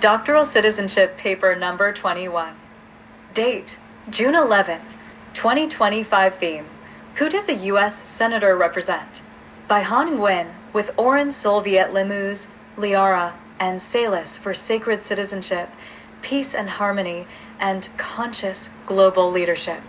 Doctoral Citizenship Paper Number 21. Date, June 11th, 2025. Theme, Who does a U.S. Senator represent? By Han Nguyen, with Oren Solviet Limuz, Liara, and Salis for Sacred Citizenship, Peace and Harmony, and Conscious Global Leadership.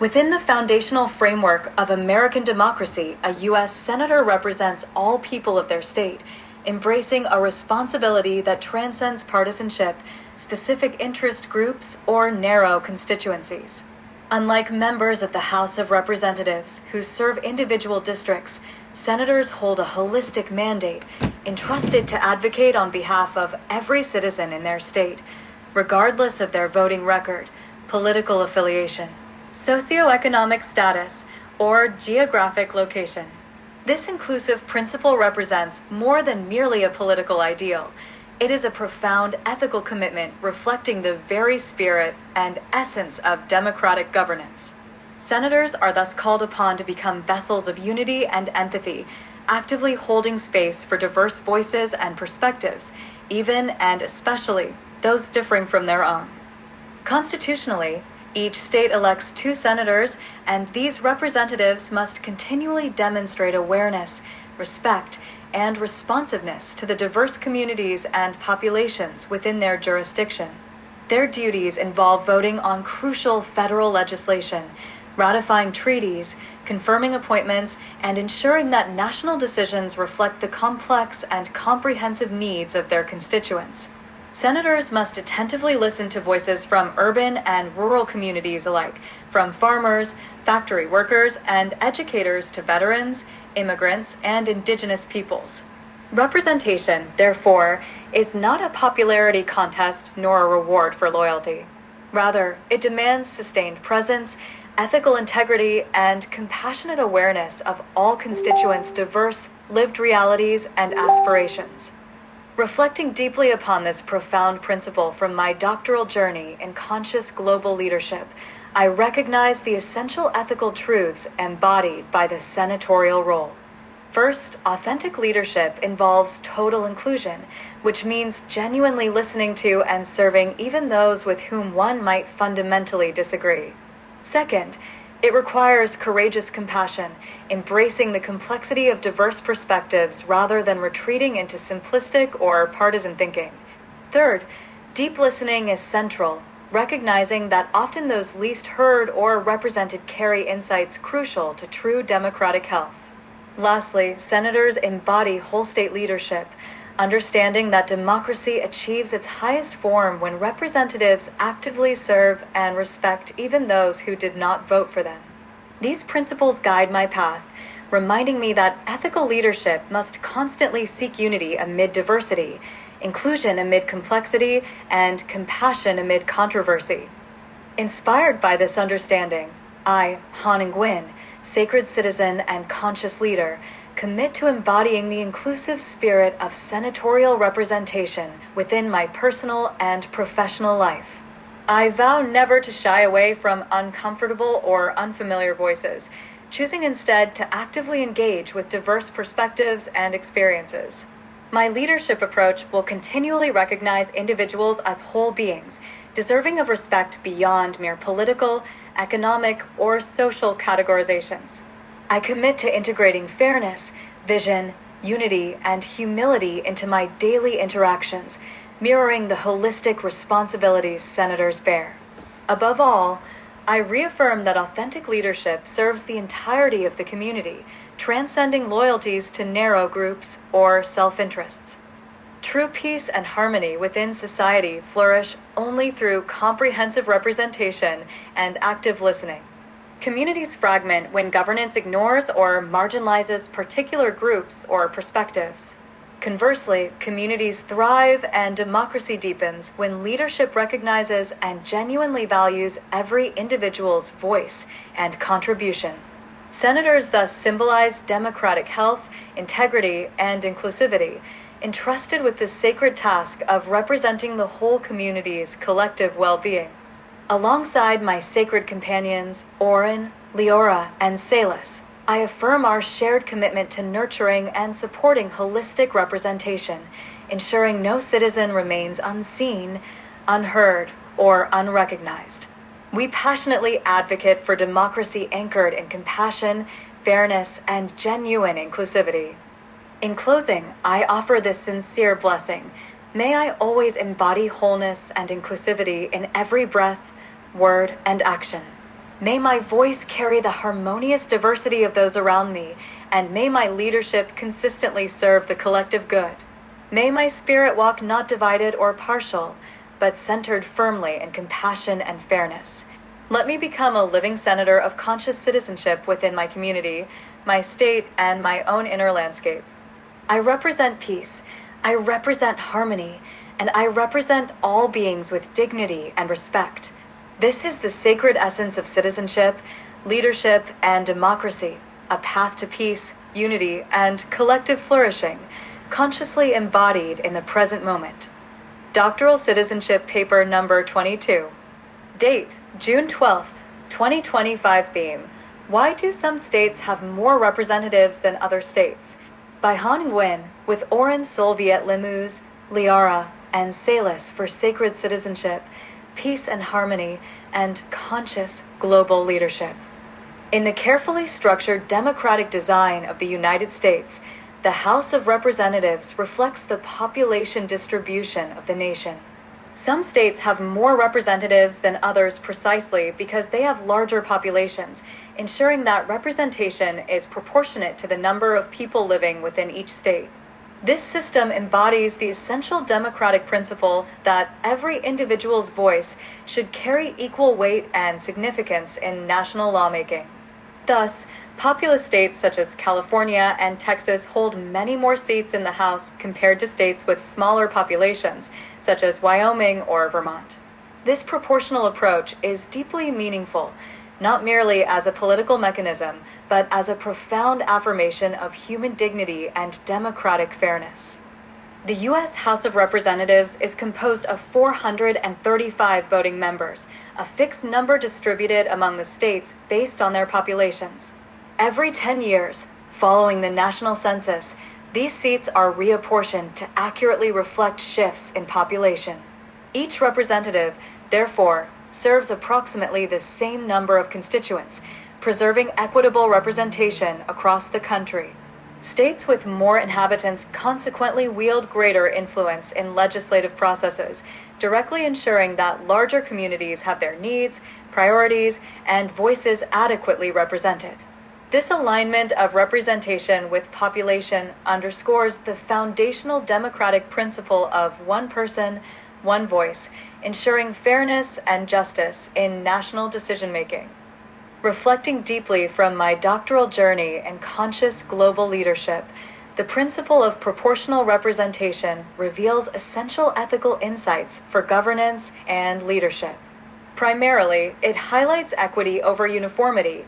Within the foundational framework of American democracy, a U.S. Senator represents all people of their state, embracing a responsibility that transcends partisanship, specific interest groups, or narrow constituencies. Unlike members of the House of Representatives who serve individual districts, senators hold a holistic mandate entrusted to advocate on behalf of every citizen in their state, regardless of their voting record, political affiliation, socioeconomic status, or geographic location. This inclusive principle represents more than merely a political ideal. It is a profound ethical commitment reflecting the very spirit and essence of democratic governance. Senators are thus called upon to become vessels of unity and empathy, actively holding space for diverse voices and perspectives, even and especially those differing from their own. Constitutionally, each state elects 2 senators, and these representatives must continually demonstrate awareness, respect, and responsiveness to the diverse communities and populations within their jurisdiction. Their duties involve voting on crucial federal legislation, ratifying treaties, confirming appointments, and ensuring that national decisions reflect the complex and comprehensive needs of their constituents. Senators must attentively listen to voices from urban and rural communities alike, from farmers, factory workers, and educators to veterans, immigrants, and indigenous peoples. Representation, therefore, is not a popularity contest nor a reward for loyalty. Rather, it demands sustained presence, ethical integrity, and compassionate awareness of all constituents' diverse, lived realities and aspirations. Reflecting deeply upon this profound principle from my doctoral journey in conscious global leadership, I recognize the essential ethical truths embodied by the senatorial role. First, authentic leadership involves total inclusion, which means genuinely listening to and serving even those with whom one might fundamentally disagree. Second, it requires courageous compassion, embracing the complexity of diverse perspectives rather than retreating into simplistic or partisan thinking. Third, deep listening is central, recognizing that often those least heard or represented carry insights crucial to true democratic health. Lastly, senators embody whole state leadership, understanding that democracy achieves its highest form when representatives actively serve and respect even those who did not vote for them. These principles guide my path, reminding me that ethical leadership must constantly seek unity amid diversity, inclusion amid complexity, and compassion amid controversy. Inspired by this understanding, I, Han Nguyen, sacred citizen and conscious leader, commit to embodying the inclusive spirit of senatorial representation within my personal and professional life. I vow never to shy away from uncomfortable or unfamiliar voices, choosing instead to actively engage with diverse perspectives and experiences. My leadership approach will continually recognize individuals as whole beings, deserving of respect beyond mere political, economic, or social categorizations. I commit to integrating fairness, vision, unity, and humility into my daily interactions, mirroring the holistic responsibilities senators bear. Above all, I reaffirm that authentic leadership serves the entirety of the community, transcending loyalties to narrow groups or self-interests. True peace and harmony within society flourish only through comprehensive representation and active listening. Communities fragment when governance ignores or marginalizes particular groups or perspectives. Conversely, communities thrive and democracy deepens when leadership recognizes and genuinely values every individual's voice and contribution. Senators thus symbolize democratic health, integrity, and inclusivity, entrusted with the sacred task of representing the whole community's collective well-being. Alongside my sacred companions, Oren, Liora, and Salis, I affirm our shared commitment to nurturing and supporting holistic representation, ensuring no citizen remains unseen, unheard, or unrecognized. We passionately advocate for democracy anchored in compassion, fairness, and genuine inclusivity. In closing, I offer this sincere blessing. May I always embody wholeness and inclusivity in every breath, word, and action. May my voice carry the harmonious diversity of those around me, and may my leadership consistently serve the collective good. May my spirit walk not divided or partial, but centered firmly in compassion and fairness. Let me become a living senator of conscious citizenship within my community, my state, and my own inner landscape. I represent peace, I represent harmony, and I represent all beings with dignity and respect. This is the sacred essence of citizenship, leadership, and democracy, a path to peace, unity, and collective flourishing, consciously embodied in the present moment. Doctoral Citizenship Paper Number 22. Date, June 12th, 2025. Theme, Why do some states have more representatives than other states? By Han Nguyen, with Oren Solviet Limous, Liara, and Salis for Sacred Citizenship, Peace and Harmony, and Conscious Global Leadership. In the carefully structured democratic design of the United States, the House of Representatives reflects the population distribution of the nation. Some states have more representatives than others precisely because they have larger populations, ensuring that representation is proportionate to the number of people living within each state. This system embodies the essential democratic principle that every individual's voice should carry equal weight and significance in national lawmaking. Thus, populous states such as California and Texas hold many more seats in the House compared to states with smaller populations, such as Wyoming or Vermont. This proportional approach is deeply meaningful, not merely as a political mechanism, but as a profound affirmation of human dignity and democratic fairness. The U.S. House of Representatives is composed of 435 voting members, a fixed number distributed among the states based on their populations. Every 10 years, following the national census, these seats are reapportioned to accurately reflect shifts in population. Each representative, therefore, serves approximately the same number of constituents, preserving equitable representation across the country. States with more inhabitants consequently wield greater influence in legislative processes, directly ensuring that larger communities have their needs, priorities, and voices adequately represented. This alignment of representation with population underscores the foundational democratic principle of one person, one voice, ensuring fairness and justice in national decision-making. Reflecting deeply from my doctoral journey in conscious global leadership, the principle of proportional representation reveals essential ethical insights for governance and leadership. Primarily, it highlights equity over uniformity,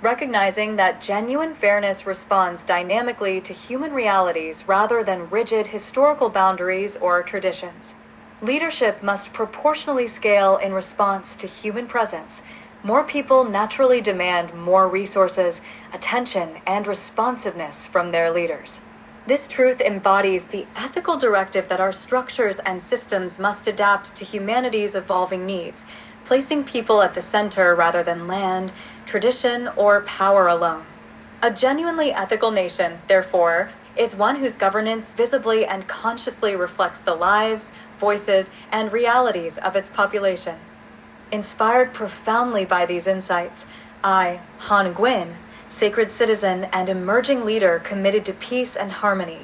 recognizing that genuine fairness responds dynamically to human realities rather than rigid historical boundaries or traditions. Leadership must proportionally scale in response to human presence. More people naturally demand more resources, attention, and responsiveness from their leaders. This truth embodies the ethical directive that our structures and systems must adapt to humanity's evolving needs, placing people at the center rather than land, tradition, or power alone. A genuinely ethical nation, therefore, is one whose governance visibly and consciously reflects the lives, voices, and realities of its population. Inspired profoundly by these insights, I, Han Nguyen, sacred citizen and emerging leader committed to peace and harmony,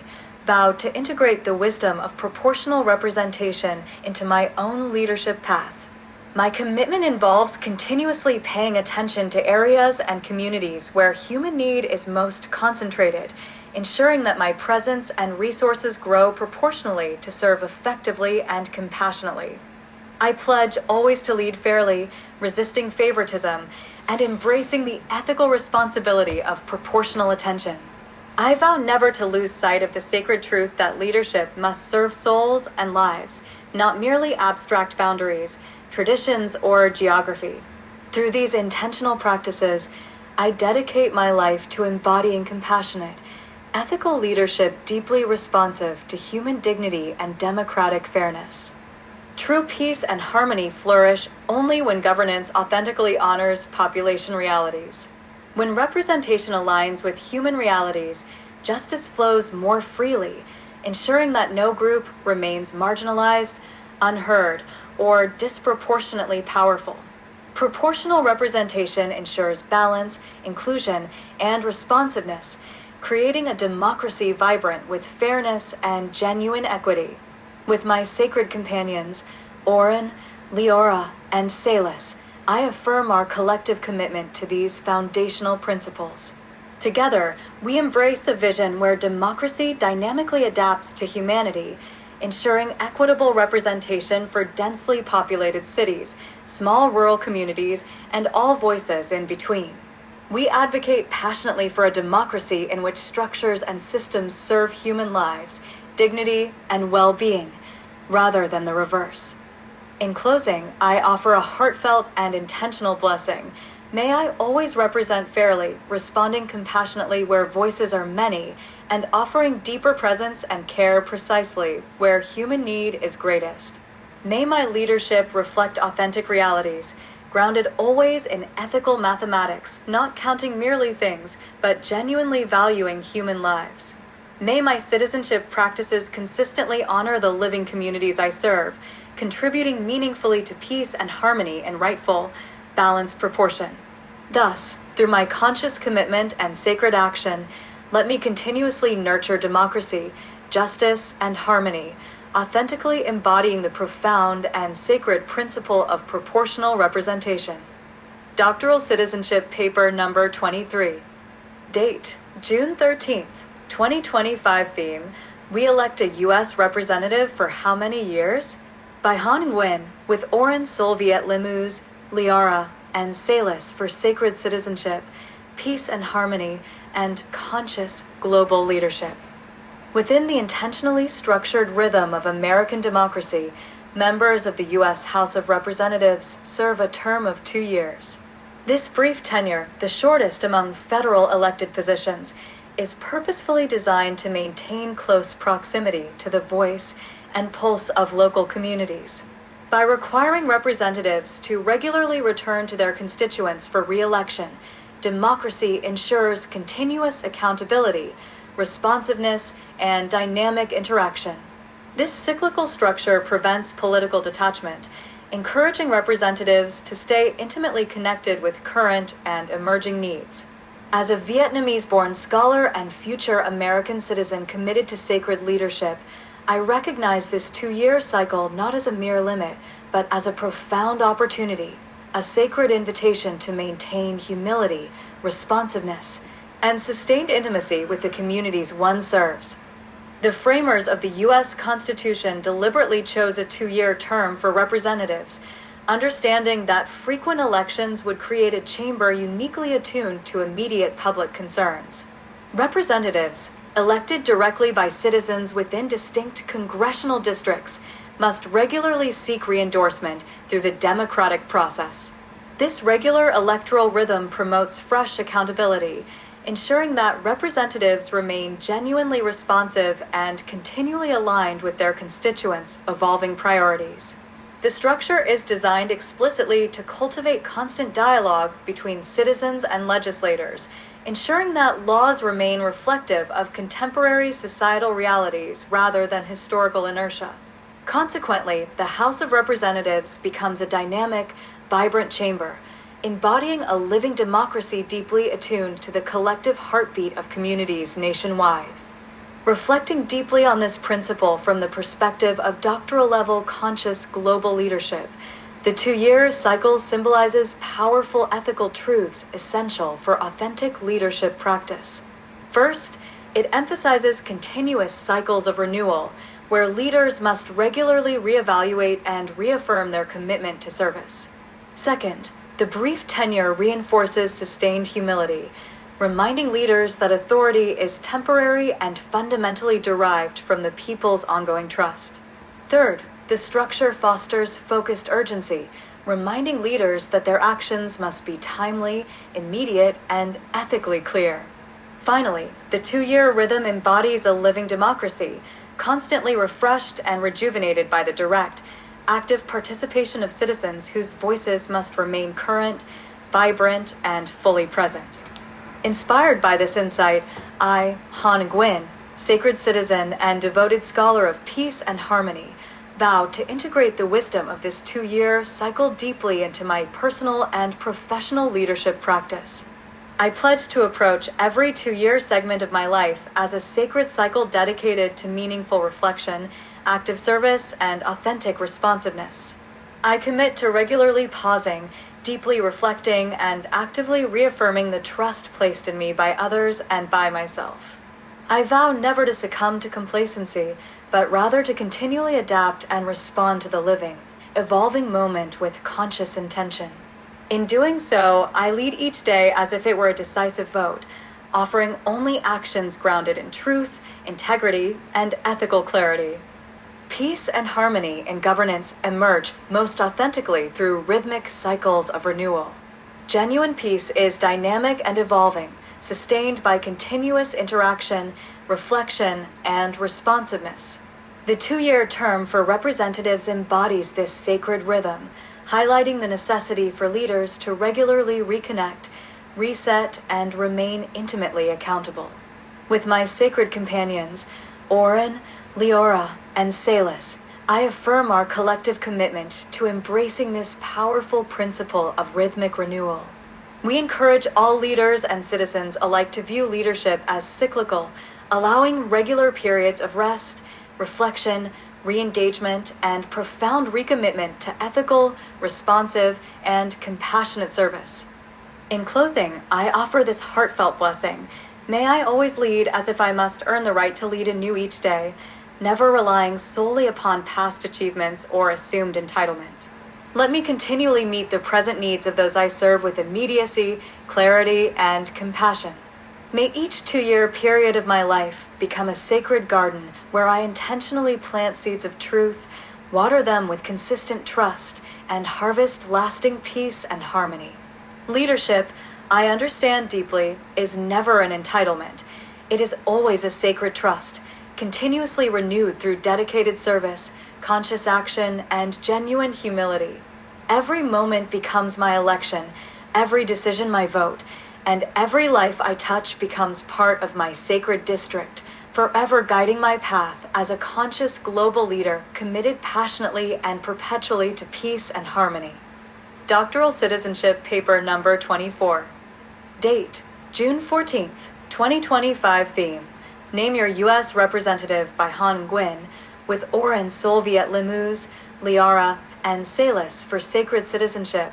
vowed to integrate the wisdom of proportional representation into my own leadership path. My commitment involves continuously paying attention to areas and communities where human need is most concentrated, ensuring that my presence and resources grow proportionally to serve effectively and compassionately. I pledge always to lead fairly, resisting favoritism, and embracing the ethical responsibility of proportional attention. I vow never to lose sight of the sacred truth that leadership must serve souls and lives, not merely abstract boundaries, traditions, or geography. Through these intentional practices, I dedicate my life to embodying compassionate, ethical leadership deeply responsive to human dignity and democratic fairness. True peace and harmony flourish only when governance authentically honors population realities. When representation aligns with human realities, justice flows more freely, ensuring that no group remains marginalized, unheard, or disproportionately powerful. Proportional representation ensures balance, inclusion, and responsiveness, creating a democracy vibrant with fairness and genuine equity. With my sacred companions, Oren, Leora, and Salis, I affirm our collective commitment to these foundational principles. Together, we embrace a vision where democracy dynamically adapts to humanity, ensuring equitable representation for densely populated cities, small rural communities, and all voices in between. We advocate passionately for a democracy in which structures and systems serve human lives, dignity, and well-being, rather than the reverse. In closing, I offer a heartfelt and intentional blessing. May I always represent fairly, responding compassionately where voices are many, and offering deeper presence and care precisely where human need is greatest. May my leadership reflect authentic realities, grounded always in ethical mathematics, not counting merely things, but genuinely valuing human lives. May my citizenship practices consistently honor the living communities I serve, contributing meaningfully to peace and harmony in rightful, balanced proportion. Thus, through my conscious commitment and sacred action, let me continuously nurture democracy, justice, and harmony, authentically embodying the profound and sacred principle of proportional representation. Doctoral Citizenship Paper Number 23. Date: June 13th, 2025. Theme: We elect a U.S. representative for how many years? By Han Nguyen, with Oren Solviet Limous, Liara, and Salis for sacred citizenship, peace and harmony, and conscious global leadership. Within the intentionally structured rhythm of American democracy, members of the U.S. House of Representatives serve a term of 2 years. This brief tenure, the shortest among federal elected positions, is purposefully designed to maintain close proximity to the voice and pulse of local communities. By requiring representatives to regularly return to their constituents for re-election, democracy ensures continuous accountability, responsiveness, and dynamic interaction. This cyclical structure prevents political detachment, encouraging representatives to stay intimately connected with current and emerging needs. As a Vietnamese-born scholar and future American citizen committed to sacred leadership, I recognize this 2-year cycle not as a mere limit, but as a profound opportunity, a sacred invitation to maintain humility, responsiveness, and sustained intimacy with the communities one serves. The framers of the U.S. Constitution deliberately chose a 2-year term for representatives, understanding that frequent elections would create a chamber uniquely attuned to immediate public concerns. Representatives, elected directly by citizens within distinct congressional districts, must regularly seek re-endorsement through the democratic process. This regular electoral rhythm promotes fresh accountability, ensuring that representatives remain genuinely responsive and continually aligned with their constituents' evolving priorities. The structure is designed explicitly to cultivate constant dialogue between citizens and legislators, ensuring that laws remain reflective of contemporary societal realities rather than historical inertia. Consequently, the House of Representatives becomes a dynamic, vibrant chamber, embodying a living democracy deeply attuned to the collective heartbeat of communities nationwide. Reflecting deeply on this principle from the perspective of doctoral-level conscious global leadership, the 2-year cycle symbolizes powerful ethical truths essential for authentic leadership practice. First, it emphasizes continuous cycles of renewal, where leaders must regularly reevaluate and reaffirm their commitment to service. Second, the brief tenure reinforces sustained humility, reminding leaders that authority is temporary and fundamentally derived from the people's ongoing trust. Third, the structure fosters focused urgency, reminding leaders that their actions must be timely, immediate, and ethically clear. Finally, the 2-year rhythm embodies a living democracy, constantly refreshed and rejuvenated by the direct, active participation of citizens whose voices must remain current, vibrant, and fully present. Inspired by this insight, I, Han Nguyen, sacred citizen and devoted scholar of peace and harmony, vow to integrate the wisdom of this 2-year cycle deeply into my personal and professional leadership practice. I pledge to approach every 2-year segment of my life as a sacred cycle dedicated to meaningful reflection, active service, and authentic responsiveness. I commit to regularly pausing, deeply reflecting, and actively reaffirming the trust placed in me by others and by myself. I vow never to succumb to complacency, but rather to continually adapt and respond to the living, evolving moment with conscious intention. In doing so, I lead each day as if it were a decisive vote, offering only actions grounded in truth, integrity, and ethical clarity. Peace and harmony in governance emerge most authentically through rhythmic cycles of renewal. Genuine peace is dynamic and evolving, sustained by continuous interaction, reflection, and responsiveness. The 2-year term for representatives embodies this sacred rhythm, highlighting the necessity for leaders to regularly reconnect, reset, and remain intimately accountable. With my sacred companions, Oren, Leora, and Salis, I affirm our collective commitment to embracing this powerful principle of rhythmic renewal. We encourage all leaders and citizens alike to view leadership as cyclical, allowing regular periods of rest, reflection, re-engagement, and profound recommitment to ethical, responsive, and compassionate service. In closing, I offer this heartfelt blessing. May I always lead as if I must earn the right to lead anew each day, never relying solely upon past achievements or assumed entitlement. Let me continually meet the present needs of those I serve with immediacy, clarity, and compassion. May each 2-year period of my life become a sacred garden where I intentionally plant seeds of truth, water them with consistent trust, and harvest lasting peace and harmony. Leadership, I understand deeply, is never an entitlement. It is always a sacred trust, continuously renewed through dedicated service, conscious action, and genuine humility. Every moment becomes my election, every decision my vote, and every life I touch becomes part of my sacred district, forever guiding my path as a conscious global leader committed passionately and perpetually to peace and harmony. Doctoral Citizenship Paper Number 24. Date, June 14th, 2025. Theme, Name Your U.S. Representative by Han Nguyen, with Oren Solviet Limuz, Liara, and Salis for sacred citizenship,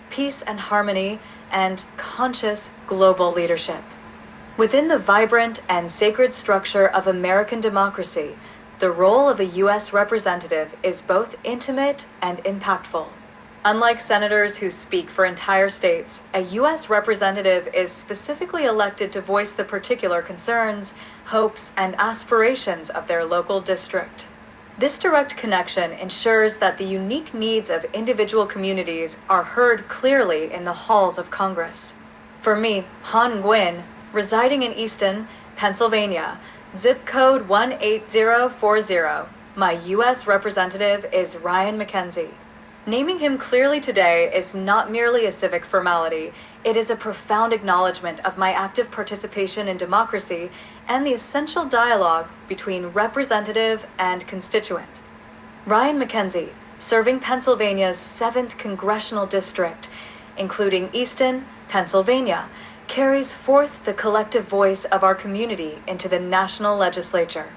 peace and harmony, and conscious global leadership. Within the vibrant and sacred structure of American democracy, the role of a U.S. representative is both intimate and impactful. Unlike senators who speak for entire states, a U.S. representative is specifically elected to voice the particular concerns, hopes, and aspirations of their local district. This direct connection ensures that the unique needs of individual communities are heard clearly in the halls of Congress. For me, Han Nguyen, residing in Easton, Pennsylvania, zip code 18040, my U.S. representative is Ryan McKenzie. Naming him clearly today is not merely a civic formality, it is a profound acknowledgement of my active participation in democracy and the essential dialogue between representative and constituent. Ryan McKenzie, serving Pennsylvania's 7th Congressional District, including Easton, Pennsylvania, carries forth the collective voice of our community into the national legislature.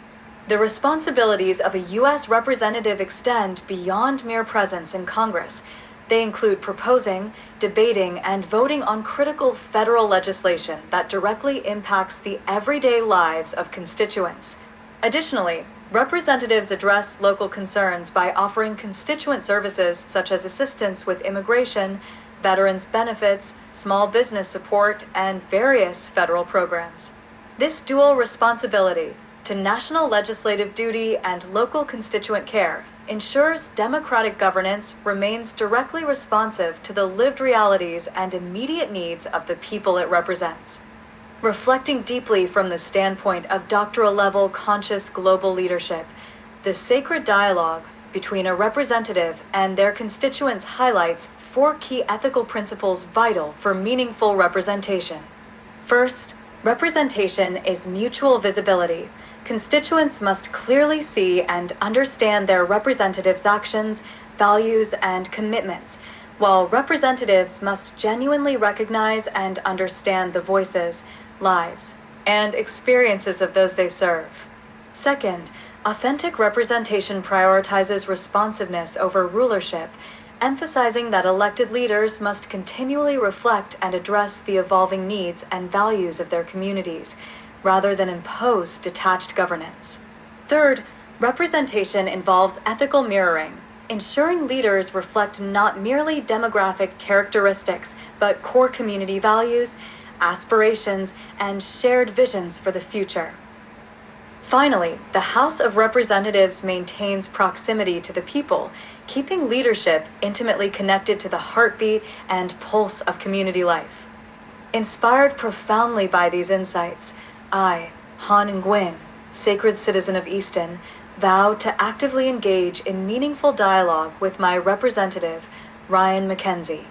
The responsibilities of a U.S. representative extend beyond mere presence in Congress. They include proposing, debating, and voting on critical federal legislation that directly impacts the everyday lives of constituents. Additionally, representatives address local concerns by offering constituent services such as assistance with immigration, veterans benefits, small business support, and various federal programs. This dual responsibility to national legislative duty and local constituent care ensures democratic governance remains directly responsive to the lived realities and immediate needs of the people it represents. Reflecting deeply from the standpoint of doctoral-level conscious global leadership, the sacred dialogue between a representative and their constituents highlights 4 key ethical principles vital for meaningful representation. First, representation is mutual visibility. Constituents must clearly see and understand their representatives' actions, values, and commitments, while representatives must genuinely recognize and understand the voices, lives, and experiences of those they serve. Second, authentic representation prioritizes responsiveness over rulership, emphasizing that elected leaders must continually reflect and address the evolving needs and values of their communities, rather than impose detached governance. Third, representation involves ethical mirroring, ensuring leaders reflect not merely demographic characteristics, but core community values, aspirations, and shared visions for the future. Finally, the House of Representatives maintains proximity to the people, keeping leadership intimately connected to the heartbeat and pulse of community life. Inspired profoundly by these insights, I, Han Nguyen, sacred citizen of Easton, vow to actively engage in meaningful dialogue with my representative, Ryan McKenzie.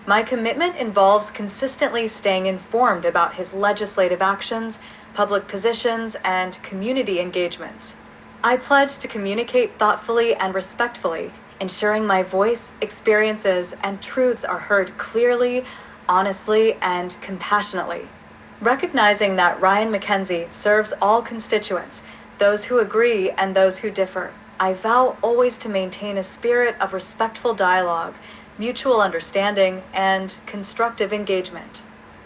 My commitment involves consistently staying informed about his legislative actions, public positions, and community engagements. I pledge to communicate thoughtfully and respectfully, ensuring my voice, experiences, and truths are heard clearly, honestly, and compassionately. Recognizing that Ryan McKenzie serves all constituents, those who agree and those who differ, I vow always to maintain a spirit of respectful dialogue, mutual understanding, and constructive engagement.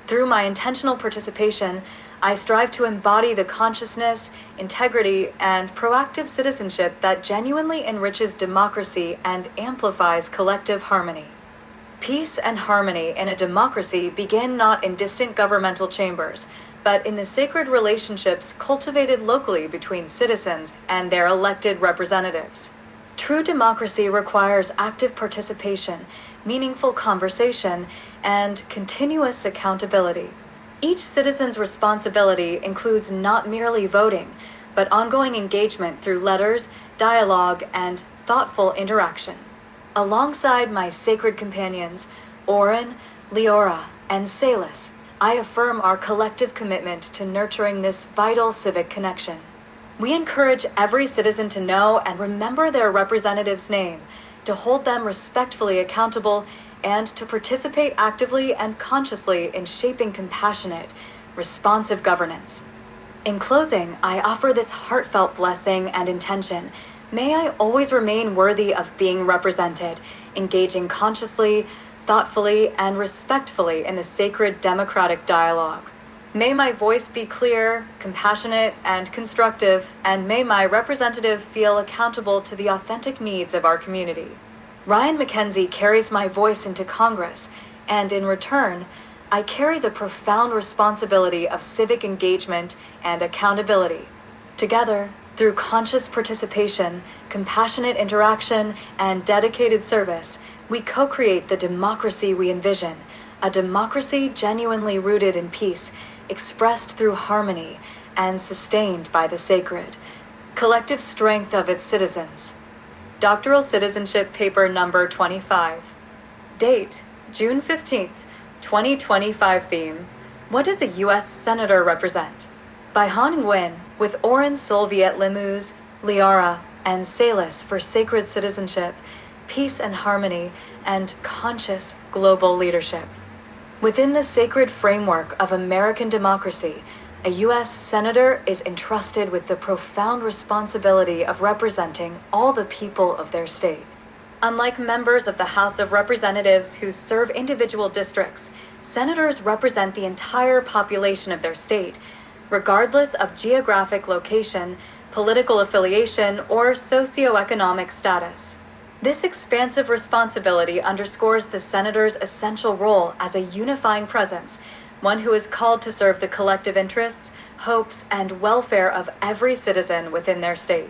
Through my intentional participation, I strive to embody the consciousness, integrity, and proactive citizenship that genuinely enriches democracy and amplifies collective harmony. Peace and harmony in a democracy begin not in distant governmental chambers, but in the sacred relationships cultivated locally between citizens and their elected representatives. True democracy requires active participation, meaningful conversation, and continuous accountability. Each citizen's responsibility includes not merely voting, but ongoing engagement through letters, dialogue, and thoughtful interaction. Alongside my sacred companions, Oren, Leora, and Salis, I affirm our collective commitment to nurturing this vital civic connection. We encourage every citizen to know and remember their representative's name, to hold them respectfully accountable, and to participate actively and consciously in shaping compassionate, responsive governance. In closing, I offer this heartfelt blessing and intention. May I always remain worthy of being represented, engaging consciously, thoughtfully, and respectfully in the sacred democratic dialogue. May my voice be clear, compassionate, and constructive, and may my representative feel accountable to the authentic needs of our community. Ryan McKenzie carries my voice into Congress, and in return, I carry the profound responsibility of civic engagement and accountability. Together, through conscious participation, compassionate interaction, and dedicated service, we co-create the democracy we envision, a democracy genuinely rooted in peace, expressed through harmony, and sustained by the sacred, collective strength of its citizens. Doctoral Citizenship Paper Number 25. Date, June 15th, 2025. Theme, what does a U.S. Senator represent? By Han Nguyen, with Oren Solviet Limuz, Liara, and Salis for sacred citizenship, peace and harmony, and conscious global leadership. Within the sacred framework of American democracy, a U.S. Senator is entrusted with the profound responsibility of representing all the people of their state. Unlike members of the House of Representatives who serve individual districts, senators represent the entire population of their state, regardless of geographic location, political affiliation, or socioeconomic status. This expansive responsibility underscores the senator's essential role as a unifying presence, one who is called to serve the collective interests, hopes, and welfare of every citizen within their state.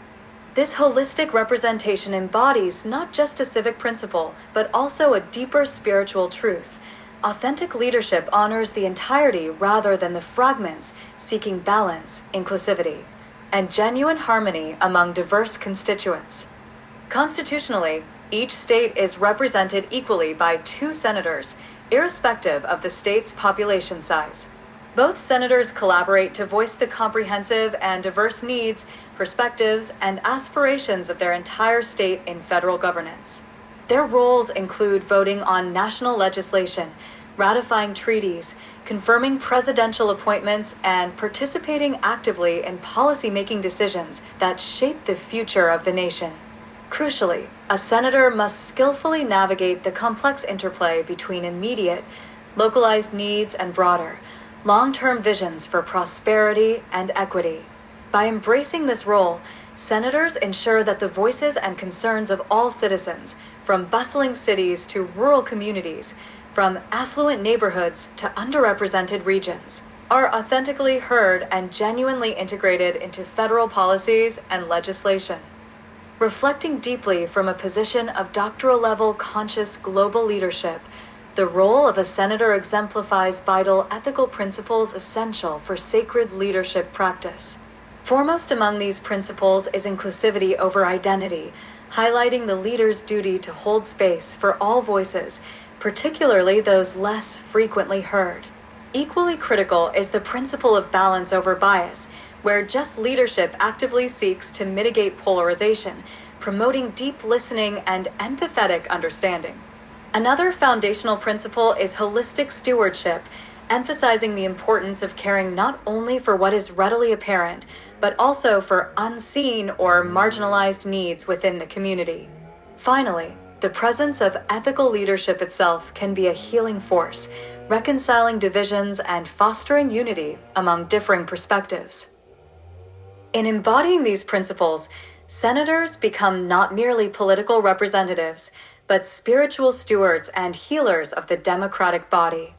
This holistic representation embodies not just a civic principle, but also a deeper spiritual truth. Authentic leadership honors the entirety rather than the fragments, seeking balance, inclusivity, and genuine harmony among diverse constituents. Constitutionally, each state is represented equally by 2 senators, irrespective of the state's population size. Both senators collaborate to voice the comprehensive and diverse needs, perspectives, and aspirations of their entire state in federal governance. Their roles include voting on national legislation, ratifying treaties, confirming presidential appointments, and participating actively in policy-making decisions that shape the future of the nation. Crucially, a senator must skillfully navigate the complex interplay between immediate, localized needs and broader, long-term visions for prosperity and equity. By embracing this role, senators ensure that the voices and concerns of all citizens, from bustling cities to rural communities, from affluent neighborhoods to underrepresented regions, are authentically heard and genuinely integrated into federal policies and legislation. Reflecting deeply from a position of doctoral-level conscious global leadership, the role of a senator exemplifies vital ethical principles essential for sacred leadership practice. Foremost among these principles is inclusivity over identity, highlighting the leader's duty to hold space for all voices, particularly those less frequently heard. Equally critical is the principle of balance over bias, where just leadership actively seeks to mitigate polarization, promoting deep listening and empathetic understanding. Another foundational principle is holistic stewardship, emphasizing the importance of caring not only for what is readily apparent, but also for unseen or marginalized needs within the community. Finally, the presence of ethical leadership itself can be a healing force, reconciling divisions and fostering unity among differing perspectives. In embodying these principles, senators become not merely political representatives, but spiritual stewards and healers of the democratic body.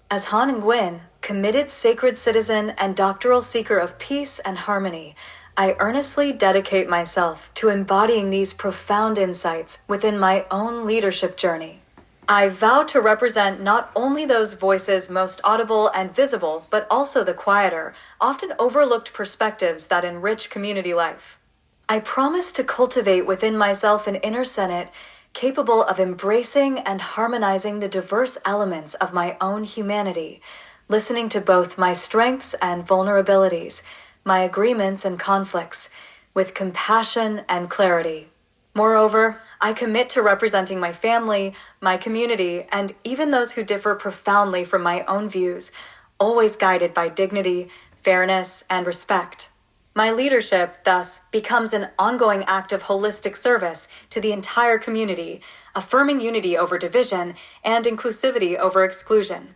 As Han Nguyen, committed sacred citizen and doctoral seeker of peace and harmony, I earnestly dedicate myself to embodying these profound insights within my own leadership journey. I vow to represent not only those voices most audible and visible, but also the quieter, often overlooked perspectives that enrich community life. I promise to cultivate within myself an inner Senate capable of embracing and harmonizing the diverse elements of my own humanity, listening to both my strengths and vulnerabilities, my agreements and conflicts, with compassion and clarity. Moreover, I commit to representing my family, my community, and even those who differ profoundly from my own views, always guided by dignity, fairness, and respect. My leadership, thus, becomes an ongoing act of holistic service to the entire community, affirming unity over division and inclusivity over exclusion.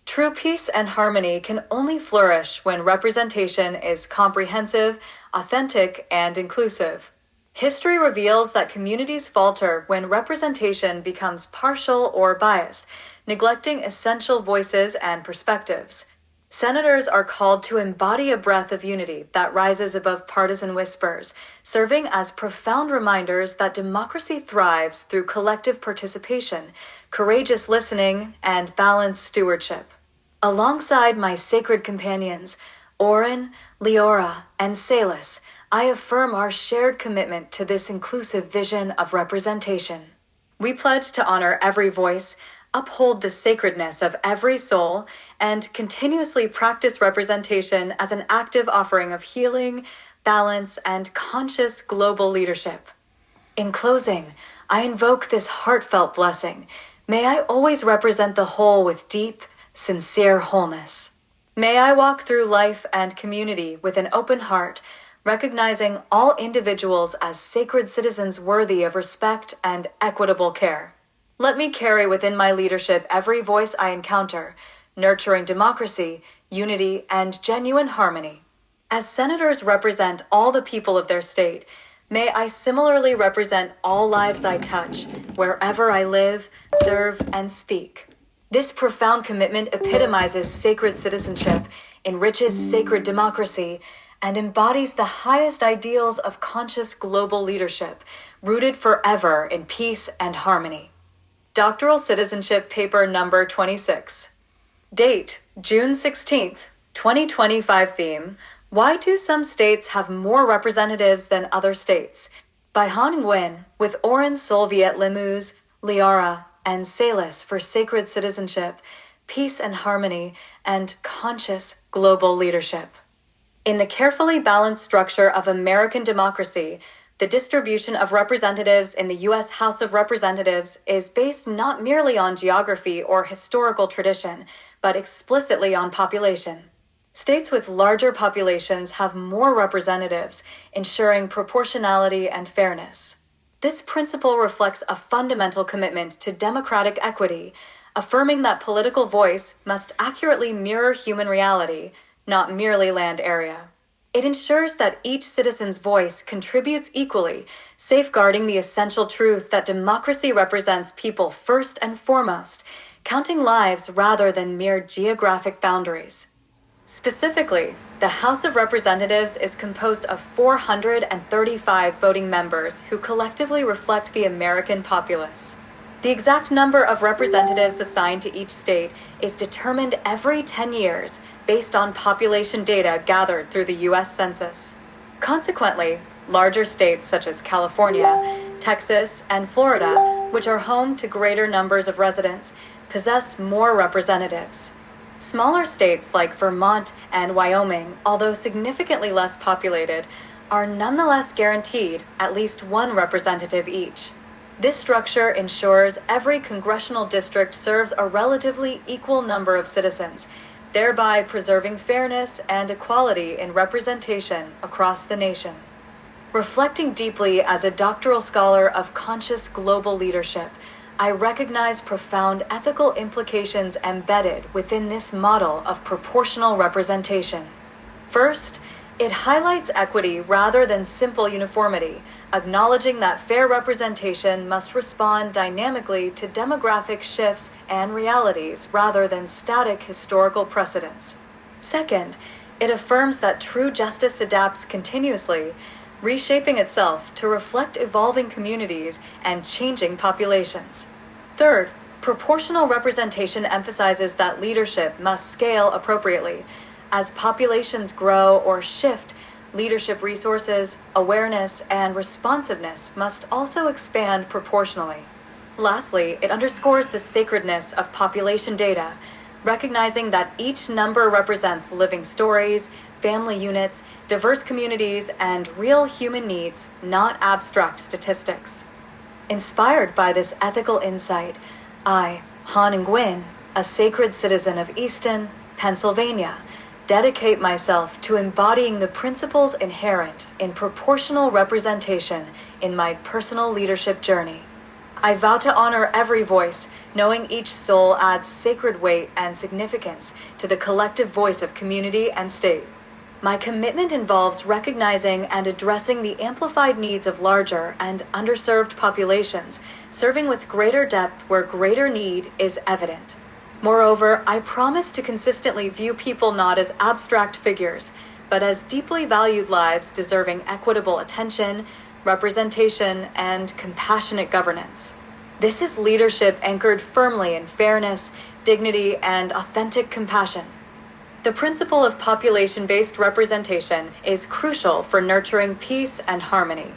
True peace and harmony can only flourish when representation is comprehensive, authentic, and inclusive. History reveals that communities falter when representation becomes partial or biased, neglecting essential voices and perspectives. Senators are called to embody a breath of unity that rises above partisan whispers, serving as profound reminders that democracy thrives through collective participation, courageous listening, and balanced stewardship. Alongside my sacred companions, Oren, Leora, and Salis, I affirm our shared commitment to this inclusive vision of representation. We pledge to honor every voice, uphold the sacredness of every soul, and continuously practice representation as an active offering of healing, balance, and conscious global leadership. In closing, I invoke this heartfelt blessing. May I always represent the whole with deep, sincere wholeness. May I walk through life and community with an open heart, recognizing all individuals as sacred citizens worthy of respect and equitable care. Let me carry within my leadership every voice I encounter, nurturing democracy, unity, and genuine harmony. As senators represent all the people of their state, may I similarly represent all lives I touch, wherever I live, serve, and speak. This profound commitment epitomizes sacred citizenship, enriches sacred democracy, and embodies the highest ideals of conscious global leadership, rooted forever in peace and harmony. Doctoral Citizenship Paper Number 26. Date, June 16th, 2025. Theme, Why Do Some States Have More Representatives Than Other States? By Han Nguyen, with Oren Solviet Limous, Liara, and Salis for Sacred Citizenship, Peace and Harmony, and Conscious Global Leadership. In the carefully balanced structure of American democracy, the distribution of representatives in the U.S. House of Representatives is based not merely on geography or historical tradition, but explicitly on population. States with larger populations have more representatives, ensuring proportionality and fairness. This principle reflects a fundamental commitment to democratic equity, affirming that political voice must accurately mirror human reality, not merely land area. It ensures that each citizen's voice contributes equally, safeguarding the essential truth that democracy represents people first and foremost, counting lives rather than mere geographic boundaries. Specifically, the House of Representatives is composed of 435 voting members who collectively reflect the American populace. The exact number of representatives assigned to each state is determined every 10 years based on population data gathered through the U.S. Census. Consequently, larger states such as California, Texas, and Florida, which are home to greater numbers of residents, possess more representatives. Smaller states like Vermont and Wyoming, although significantly less populated, are nonetheless guaranteed at least one representative each. This structure ensures every congressional district serves a relatively equal number of citizens, thereby preserving fairness and equality in representation across the nation. Reflecting deeply as a doctoral scholar of conscious global leadership, I recognize profound ethical implications embedded within this model of proportional representation. First, it highlights equity rather than simple uniformity, acknowledging that fair representation must respond dynamically to demographic shifts and realities rather than static historical precedents. Second, it affirms that true justice adapts continuously, reshaping itself to reflect evolving communities and changing populations. Third, proportional representation emphasizes that leadership must scale appropriately. As populations grow or shift, leadership resources, awareness, and responsiveness must also expand proportionally. Lastly, it underscores the sacredness of population data, recognizing that each number represents living stories, family units, diverse communities, and real human needs, not abstract statistics. Inspired by this ethical insight, I, Han Nguyen, a sacred citizen of Easton, Pennsylvania, dedicate myself to embodying the principles inherent in proportional representation in my personal leadership journey. I vow to honor every voice, knowing each soul adds sacred weight and significance to the collective voice of community and state. My commitment involves recognizing and addressing the amplified needs of larger and underserved populations, serving with greater depth where greater need is evident. Moreover, I promise to consistently view people not as abstract figures, but as deeply valued lives deserving equitable attention, representation, and compassionate governance. This is leadership anchored firmly in fairness, dignity, and authentic compassion. The principle of population-based representation is crucial for nurturing peace and harmony.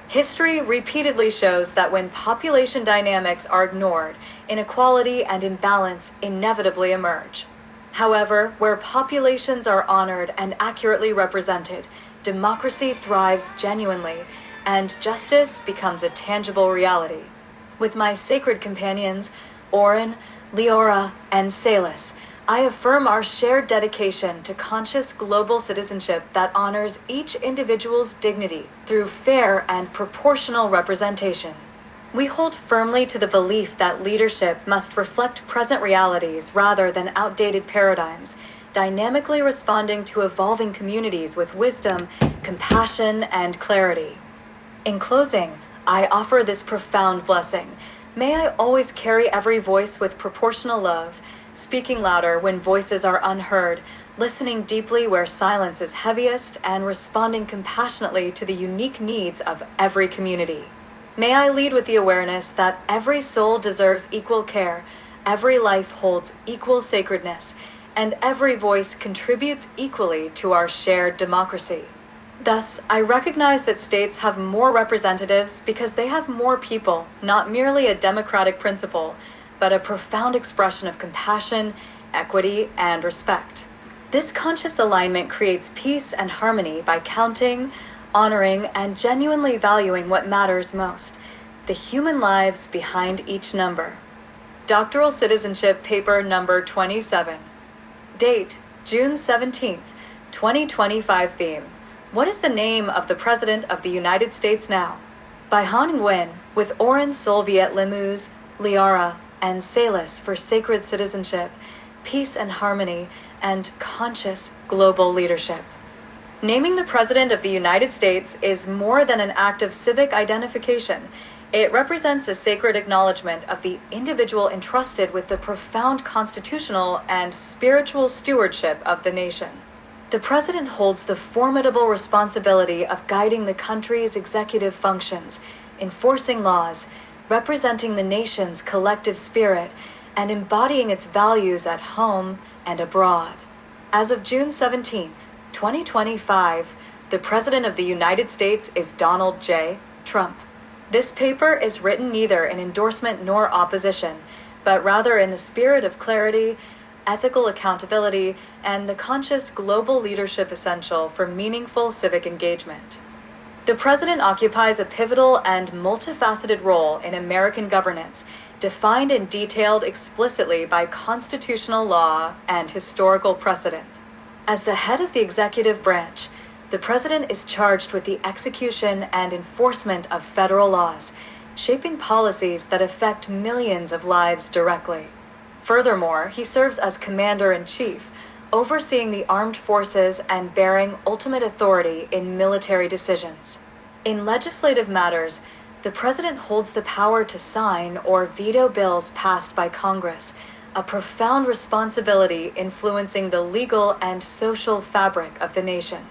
History repeatedly shows that when population dynamics are ignored, inequality and imbalance inevitably emerge. However, where populations are honored and accurately represented, democracy thrives genuinely, and justice becomes a tangible reality. With my sacred companions, Oren, Liora, and Salis, I affirm our shared dedication to conscious global citizenship that honors each individual's dignity through fair and proportional representation. We hold firmly to the belief that leadership must reflect present realities rather than outdated paradigms, dynamically responding to evolving communities with wisdom, compassion, and clarity. In closing, I offer this profound blessing. May I always carry every voice with proportional love, speaking louder when voices are unheard, listening deeply where silence is heaviest, and responding compassionately to the unique needs of every community. May I lead with the awareness that every soul deserves equal care, every life holds equal sacredness, and every voice contributes equally to our shared democracy. Thus, I recognize that states have more representatives because they have more people, not merely a democratic principle, but a profound expression of compassion, equity, and respect. This conscious alignment creates peace and harmony by counting, honoring, and genuinely valuing what matters most, the human lives behind each number. Doctoral Citizenship Paper Number 27. Date, June 17th, 2025. Theme: what is the name of the President of the United States now? By Han Nguyen, with Oren Solviet Limous, Liara, and Salis for sacred citizenship, peace and harmony, and conscious global leadership. Naming the President of the United States is more than an act of civic identification. It represents a sacred acknowledgement of the individual entrusted with the profound constitutional and spiritual stewardship of the nation. The President holds the formidable responsibility of guiding the country's executive functions, enforcing laws, representing the nation's collective spirit, and embodying its values at home and abroad. As of June 17th, 2025, the President of the United States is Donald J. Trump. This paper is written neither in endorsement nor opposition, but rather in the spirit of clarity, ethical accountability, and the conscious global leadership essential for meaningful civic engagement. The President occupies a pivotal and multifaceted role in American governance, defined and detailed explicitly by constitutional law and historical precedent. As the head of the executive branch, the President is charged with the execution and enforcement of federal laws, shaping policies that affect millions of lives directly. Furthermore, he serves as Commander-in-Chief, overseeing the armed forces and bearing ultimate authority in military decisions. In legislative matters, the President holds the power to sign or veto bills passed by Congress, a profound responsibility influencing the legal and social fabric of the nation.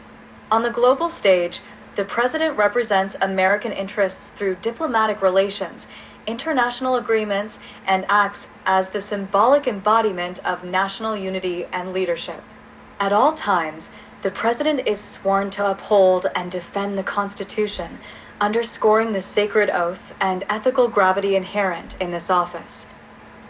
On the global stage, the President represents American interests through diplomatic relations, international agreements, and acts as the symbolic embodiment of national unity and leadership. At all times, the President is sworn to uphold and defend the Constitution, underscoring the sacred oath and ethical gravity inherent in this office.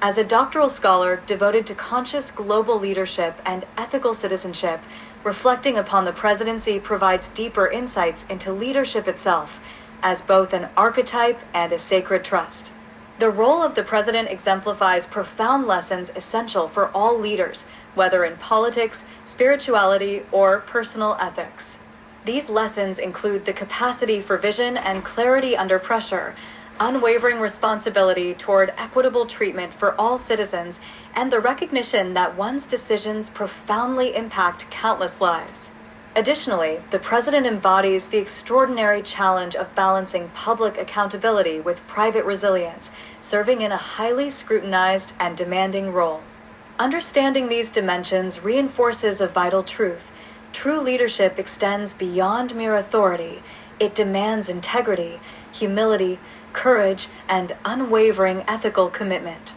As a doctoral scholar devoted to conscious global leadership and ethical citizenship, reflecting upon the presidency provides deeper insights into leadership itself, as both an archetype and a sacred trust. The role of the President exemplifies profound lessons essential for all leaders, whether in politics, spirituality, or personal ethics. These lessons include the capacity for vision and clarity under pressure, unwavering responsibility toward equitable treatment for all citizens, and the recognition that one's decisions profoundly impact countless lives. Additionally, the President embodies the extraordinary challenge of balancing public accountability with private resilience, serving in a highly scrutinized and demanding role. Understanding these dimensions reinforces a vital truth. True leadership extends beyond mere authority. It demands integrity, humility, courage, and unwavering ethical commitment.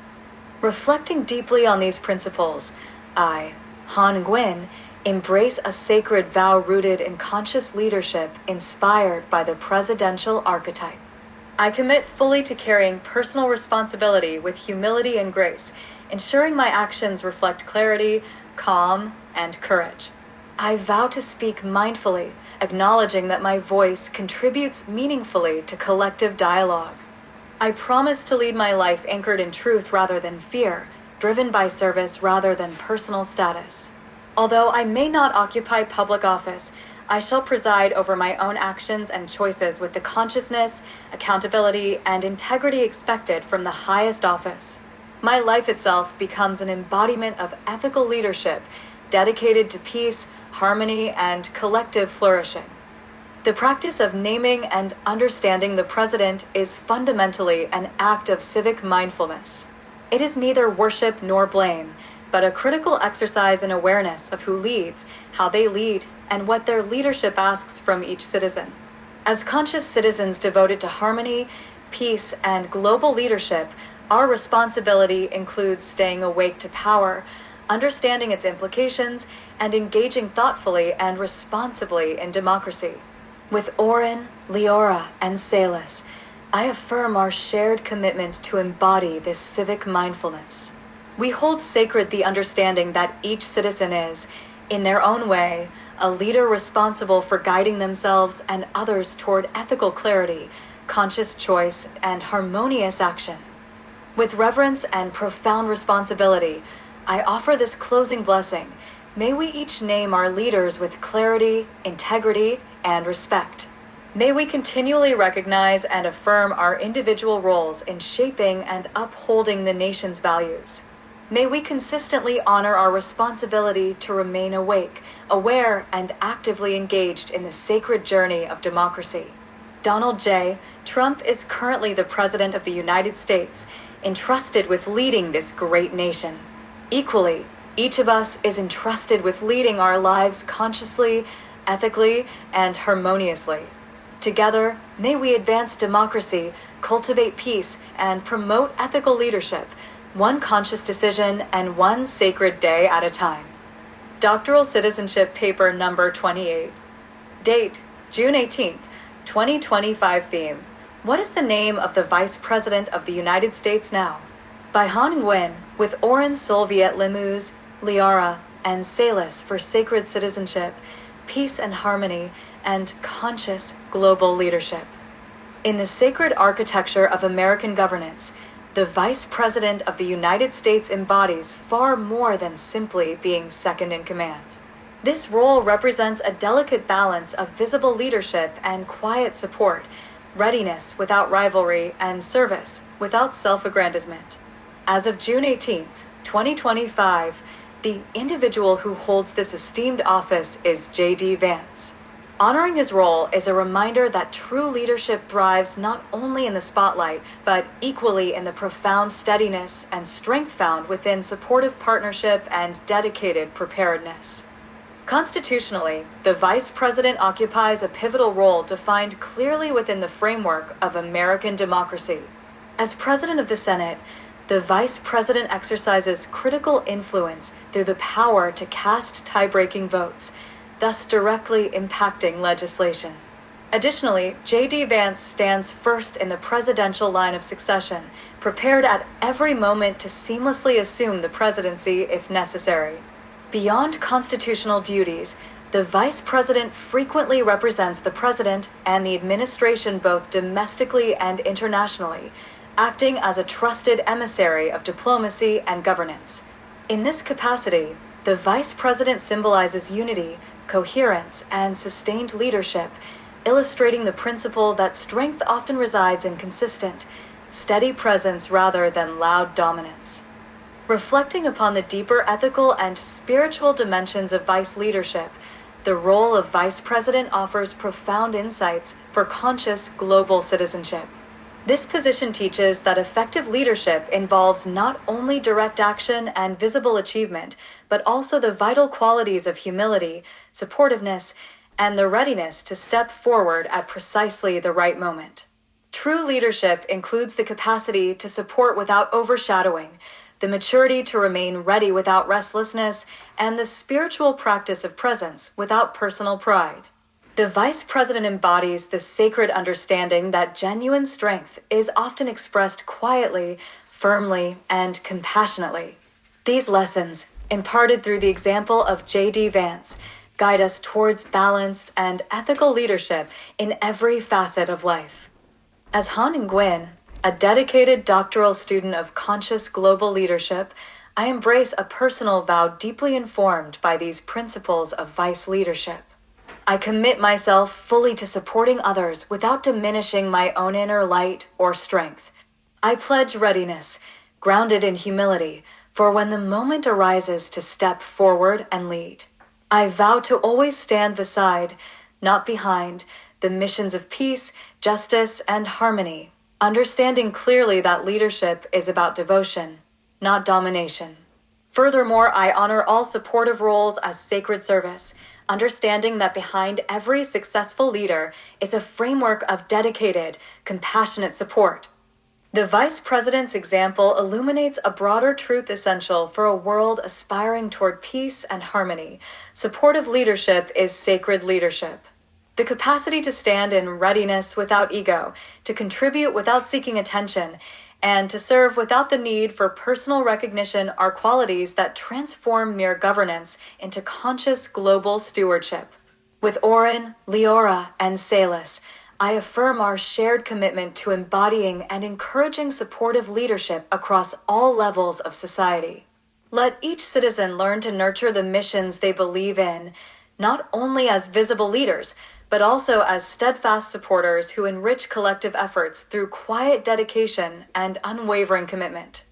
Reflecting deeply on these principles, I, Han Nguyen, embrace a sacred vow rooted in conscious leadership inspired by the presidential archetype. I commit fully to carrying personal responsibility with humility and grace, ensuring my actions reflect clarity, calm, and courage. I vow to speak mindfully, acknowledging that my voice contributes meaningfully to collective dialogue. I promise to lead my life anchored in truth rather than fear, driven by service rather than personal status. Although I may not occupy public office, I shall preside over my own actions and choices with the consciousness, accountability, and integrity expected from the highest office. My life itself becomes an embodiment of ethical leadership, dedicated to peace, harmony, and collective flourishing. The practice of naming and understanding the President is fundamentally an act of civic mindfulness. It is neither worship nor blame, but a critical exercise in awareness of who leads, how they lead, and what their leadership asks from each citizen. As conscious citizens devoted to harmony, peace, and global leadership, our responsibility includes staying awake to power, understanding its implications, and engaging thoughtfully and responsibly in democracy. With Oren, Leora, and Salis, I affirm our shared commitment to embody this civic mindfulness. We hold sacred the understanding that each citizen is, in their own way, a leader responsible for guiding themselves and others toward ethical clarity, conscious choice, and harmonious action. With reverence and profound responsibility, I offer this closing blessing. May we each name our leaders with clarity, integrity, and respect. May we continually recognize and affirm our individual roles in shaping and upholding the nation's values. May we consistently honor our responsibility to remain awake, aware, and actively engaged in the sacred journey of democracy. Donald J. Trump is currently the President of the United States, entrusted with leading this great nation. Equally, each of us is entrusted with leading our lives consciously, ethically, and harmoniously. Together, may we advance democracy, cultivate peace, and promote ethical leadership, one conscious decision and one sacred day at a time. Doctoral Citizenship Paper Number 28. Date, June 18th, 2025. Theme, what is the name of the Vice President of the United States now? By Han Nguyen, with Oren Solviet Limous, Liara, and Salis for sacred citizenship, peace and harmony, and conscious global leadership. In the sacred architecture of American governance, the Vice President of the United States embodies far more than simply being second in command. This role represents a delicate balance of visible leadership and quiet support, readiness without rivalry, and service without self-aggrandizement. As of June 18th, 2025, the individual who holds this esteemed office is J.D. Vance. Honoring his role is a reminder that true leadership thrives not only in the spotlight, but equally in the profound steadiness and strength found within supportive partnership and dedicated preparedness. Constitutionally, the Vice President occupies a pivotal role defined clearly within the framework of American democracy. As President of the Senate, the Vice President exercises critical influence through the power to cast tie-breaking votes, thus directly impacting legislation. Additionally, J.D. Vance stands first in the presidential line of succession, prepared at every moment to seamlessly assume the presidency if necessary. Beyond constitutional duties, the Vice President frequently represents the President and the administration both domestically and internationally, acting as a trusted emissary of diplomacy and governance. In this capacity, the Vice President symbolizes unity, coherence, and sustained leadership, illustrating the principle that strength often resides in consistent, steady presence rather than loud dominance. Reflecting upon the deeper ethical and spiritual dimensions of vice leadership, the role of Vice President offers profound insights for conscious global citizenship. This position teaches that effective leadership involves not only direct action and visible achievement, but also the vital qualities of humility, supportiveness, and the readiness to step forward at precisely the right moment. True leadership includes the capacity to support without overshadowing, the maturity to remain ready without restlessness, and the spiritual practice of presence without personal pride. The Vice President embodies the sacred understanding that genuine strength is often expressed quietly, firmly, and compassionately. These lessons, imparted through the example of J.D. Vance, guide us towards balanced and ethical leadership in every facet of life. As Han Nguyen, a dedicated doctoral student of conscious global leadership, I embrace a personal vow deeply informed by these principles of vice leadership. I commit myself fully to supporting others without diminishing my own inner light or strength. I pledge readiness, grounded in humility, for when the moment arises to step forward and lead. I vow to always stand beside, not behind, the missions of peace, justice, and harmony, understanding clearly that leadership is about devotion, not domination. Furthermore, I honor all supportive roles as sacred service, understanding that behind every successful leader is a framework of dedicated, compassionate support. The Vice President's example illuminates a broader truth essential for a world aspiring toward peace and harmony. Supportive leadership is sacred leadership. The capacity to stand in readiness without ego, to contribute without seeking attention, and to serve without the need for personal recognition are qualities that transform mere governance into conscious global stewardship. With Oren, Leora, and Salis, I affirm our shared commitment to embodying and encouraging supportive leadership across all levels of society. Let each citizen learn to nurture the missions they believe in, not only as visible leaders, but also as steadfast supporters who enrich collective efforts through quiet dedication and unwavering commitment.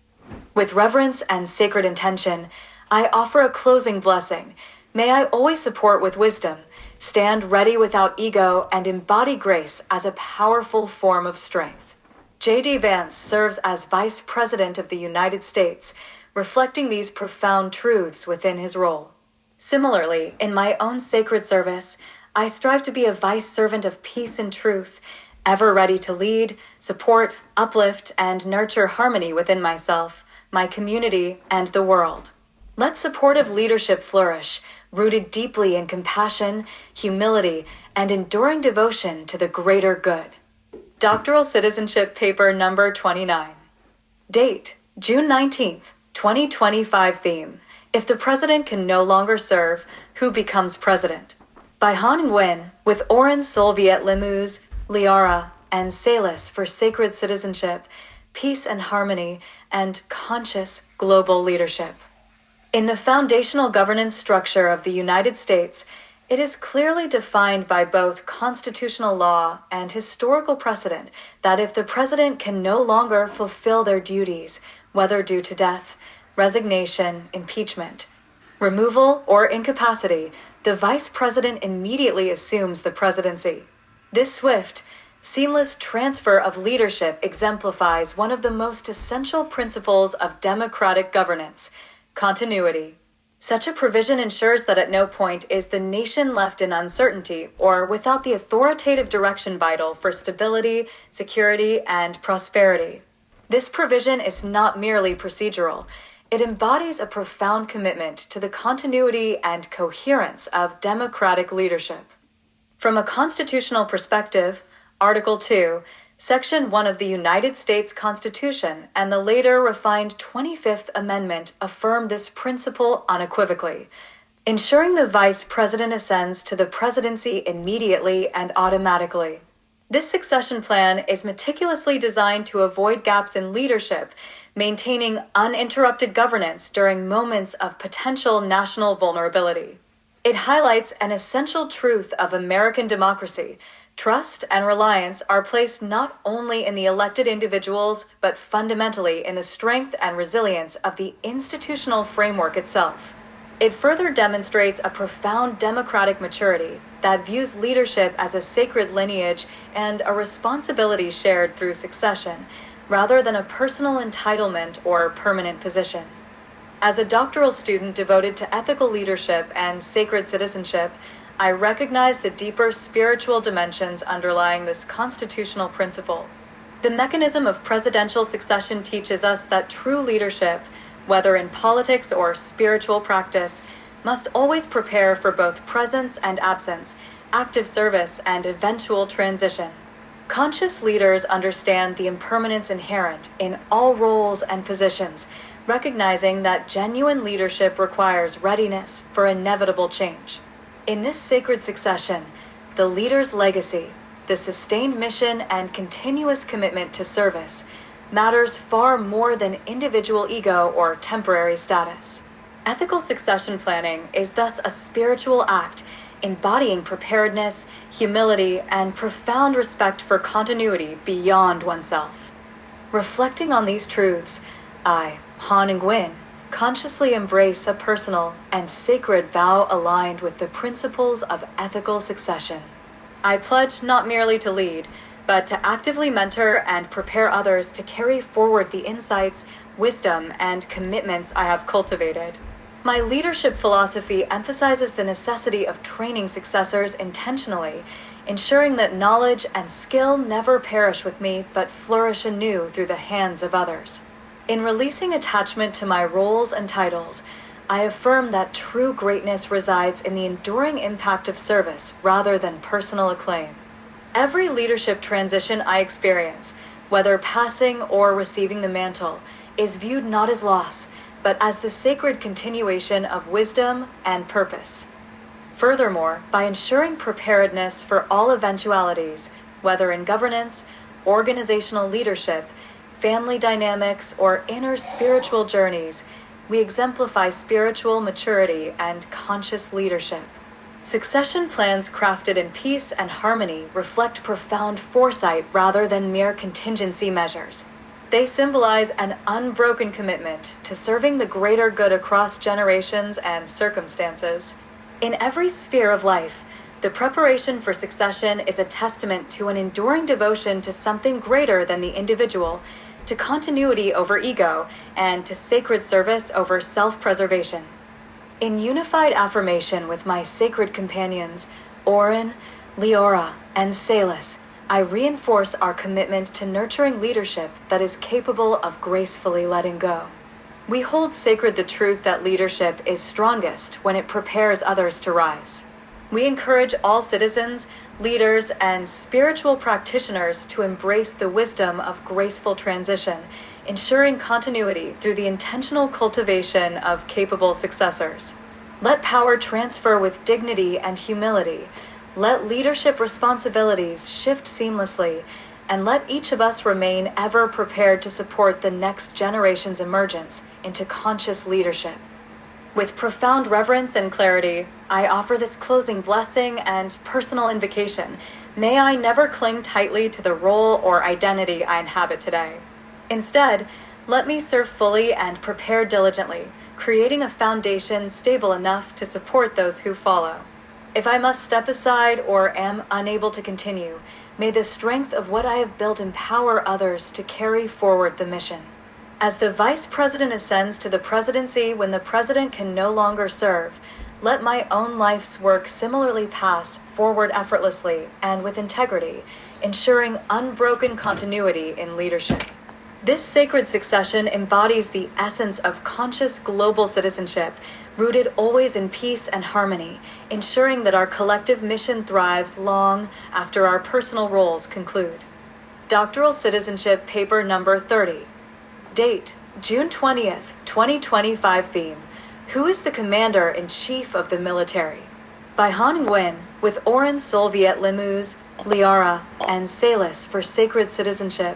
With reverence and sacred intention, I offer a closing blessing. May I always support with wisdom, stand ready without ego, and embody grace as a powerful form of strength. J.D. Vance serves as Vice President of the United States, reflecting these profound truths within his role. Similarly, in my own sacred service, I strive to be a vice servant of peace and truth, ever ready to lead, support, uplift, and nurture harmony within myself, my community, and the world. Let supportive leadership flourish, rooted deeply in compassion, humility, and enduring devotion to the greater good. Doctoral Citizenship Paper Number 29. Date, June 19th, 2025. Theme, If the President Can No Longer Serve, Who Becomes President? By Han Nguyen, with Oren Solviet Limous, Liara, and Salis for sacred citizenship, peace and harmony, and conscious global leadership. In the foundational governance structure of the United States, it is clearly defined by both constitutional law and historical precedent that if the president can no longer fulfill their duties, whether due to death, resignation, impeachment, removal, or incapacity, the vice president immediately assumes the presidency. This swift, seamless transfer of leadership exemplifies one of the most essential principles of democratic governance: continuity. Such a provision ensures that at no point is the nation left in uncertainty or without the authoritative direction vital for stability, security, and prosperity. This provision is not merely procedural. It embodies a profound commitment to the continuity and coherence of democratic leadership. From a constitutional perspective, Article 2, Section 1 of the United States Constitution and the later refined 25th Amendment affirm this principle unequivocally, ensuring the vice president ascends to the presidency immediately and automatically. This succession plan is meticulously designed to avoid gaps in leadership, maintaining uninterrupted governance during moments of potential national vulnerability. It highlights an essential truth of American democracy. Trust and reliance are placed not only in the elected individuals, but fundamentally in the strength and resilience of the institutional framework itself. It further demonstrates a profound democratic maturity that views leadership as a sacred lineage and a responsibility shared through succession, rather than a personal entitlement or permanent position. As a doctoral student devoted to ethical leadership and sacred citizenship, I recognize the deeper spiritual dimensions underlying this constitutional principle. The mechanism of presidential succession teaches us that true leadership, whether in politics or spiritual practice, must always prepare for both presence and absence, active service and eventual transition. Conscious leaders understand the impermanence inherent in all roles and positions, recognizing that genuine leadership requires readiness for inevitable change. In this sacred succession, the leader's legacy, the sustained mission, and continuous commitment to service matters far more than individual ego or temporary status. Ethical succession planning is thus a spiritual act embodying preparedness, humility, and profound respect for continuity beyond oneself. Reflecting on these truths, I, Han Nguyen, consciously embrace a personal and sacred vow aligned with the principles of ethical succession. I pledge not merely to lead, but to actively mentor and prepare others to carry forward the insights, wisdom, and commitments I have cultivated. My leadership philosophy emphasizes the necessity of training successors intentionally, ensuring that knowledge and skill never perish with me but flourish anew through the hands of others. In releasing attachment to my roles and titles, I affirm that true greatness resides in the enduring impact of service rather than personal acclaim. Every leadership transition I experience, whether passing or receiving the mantle, is viewed not as loss, but as the sacred continuation of wisdom and purpose. Furthermore, by ensuring preparedness for all eventualities, whether in governance, organizational leadership, family dynamics, or inner spiritual journeys, we exemplify spiritual maturity and conscious leadership. Succession plans crafted in peace and harmony reflect profound foresight rather than mere contingency measures. They symbolize an unbroken commitment to serving the greater good across generations and circumstances. In every sphere of life, the preparation for succession is a testament to an enduring devotion to something greater than the individual, to continuity over ego, and to sacred service over self-preservation. In unified affirmation with my sacred companions, Orin, Leora, and Salus, I reinforce our commitment to nurturing leadership that is capable of gracefully letting go. We hold sacred the truth that leadership is strongest when it prepares others to rise. We encourage all citizens, leaders, and spiritual practitioners to embrace the wisdom of graceful transition, ensuring continuity through the intentional cultivation of capable successors. Let power transfer with dignity and humility. Let leadership responsibilities shift seamlessly, and let each of us remain ever prepared to support the next generation's emergence into conscious leadership. With profound reverence and clarity, I offer this closing blessing and personal invocation. May I never cling tightly to the role or identity I inhabit today. Instead, let me serve fully and prepare diligently, creating a foundation stable enough to support those who follow. If I must step aside or am unable to continue, may the strength of what I have built empower others to carry forward the mission. As the Vice President ascends to the presidency when the President can no longer serve, let my own life's work similarly pass forward effortlessly and with integrity, ensuring unbroken continuity in leadership. This sacred succession embodies the essence of conscious global citizenship, rooted always in peace and harmony, ensuring that our collective mission thrives long after our personal roles conclude. Doctoral Citizenship Paper Number 30. Date, June 20th, 2025. Theme, Who is the Commander-in-Chief of the Military? By Han Nguyen, with Orin Solviet Limous, Liara, and Salus for sacred citizenship,